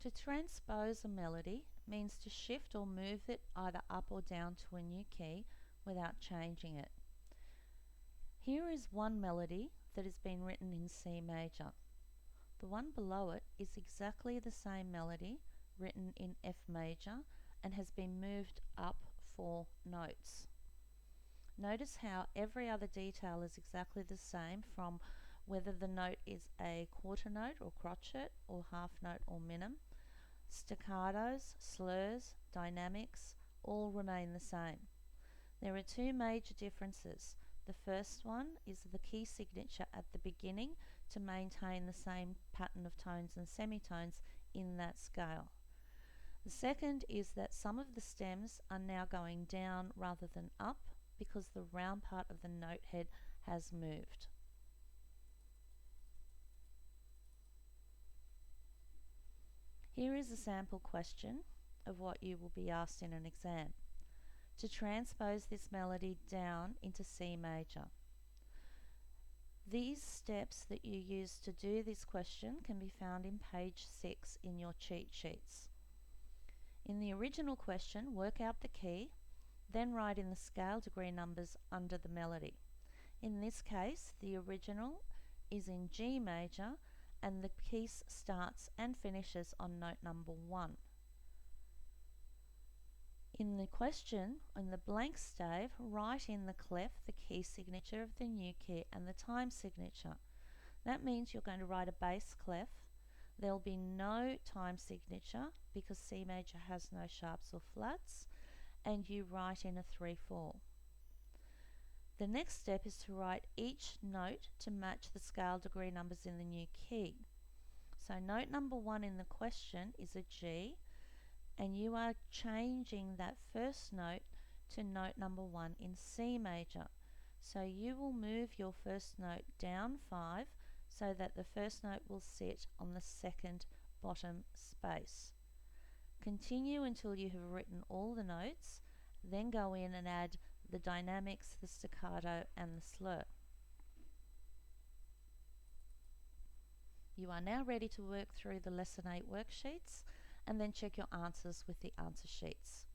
To transpose a melody means to shift or move it either up or down to a new key without changing it. Here is one melody that has been written in C major. The one below it is exactly the same melody written in F major and has been moved up 4 notes. Notice how every other detail is exactly the same, from whether the note is a quarter note or crotchet or half note or minim. Staccatos, slurs, dynamics all remain the same. There are 2 major differences. The first one is the key signature at the beginning to maintain the same pattern of tones and semitones in that scale. The second is that some of the stems are now going down rather than up because the round part of the note head has moved. Here is a sample question of what you will be asked in an exam. To transpose this melody down into C major. These steps that you use to do this question can be found in page 6 in your cheat sheets. In the original question, work out the key, then write in the scale degree numbers under the melody. In this case, the original is in G major and the piece starts and finishes on note number 1. In the question, in the blank stave, write in the clef the key signature of the new key and the time signature. That means you're going to write a bass clef. There'll be no time signature because C major has no sharps or flats, and you write in a 3/4. The next step is to write each note to match the scale degree numbers in the new key. So note number 1 in the question is a G, and you are changing that first note to note number 1 in C major. So you will move your first note down 5 so that the first note will sit on the second bottom space. Continue until you have written all the notes, then go in and add the dynamics, the staccato and the slur. You are now ready to work through the Lesson 8 worksheets and then check your answers with the answer sheets.